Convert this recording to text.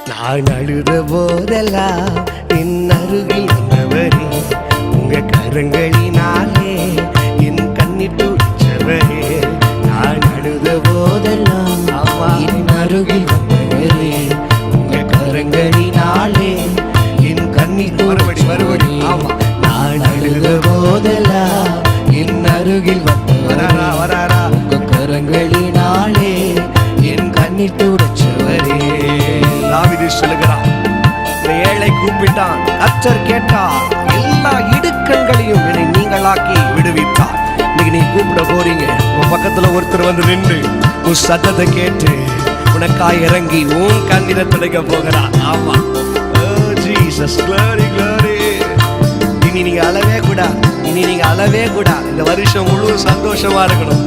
நான் அழுத போதெல்லாம் என் அருகில் வந்தவரே, உங்க கரங்களினாலே என் கண்ணீர் துடைச்சவரே. நான் அழுத போதெல்லாம் என் அருகில் வந்தவரே, உங்க கரங்களினாலே என் கண்ணீர் மறுபடி. ஆமா, நான் அழுத போதெல்லாம் என் அருகில் வந்தவரா, உங்க கரங்களினாலே என் கண்ணீர் துடைச்சவரே. தாவீது சொல்லுகிறான், ஏழை கூப்பிட்டான், கர்த்தர் கேட்டார், எல்லா இடுக்கண்களையும் என்னை நீங்களாக்கி விடுவித்தார். இன்னைக்கு நீ கூப்பிட போறீங்க, உன் பக்கத்துல ஒருத்தர் வந்து நின்று உன் சத்தத்தை கேட்டு உனக்காய் இறங்கி உன் கண்ணீரை துடைக்க போகிறார். ஆமா, ஜீசஸ், glory glory. இனி நீங்க அழவே கூடாது, இந்த வருஷம் முழு சந்தோஷமா இருக்கணும்.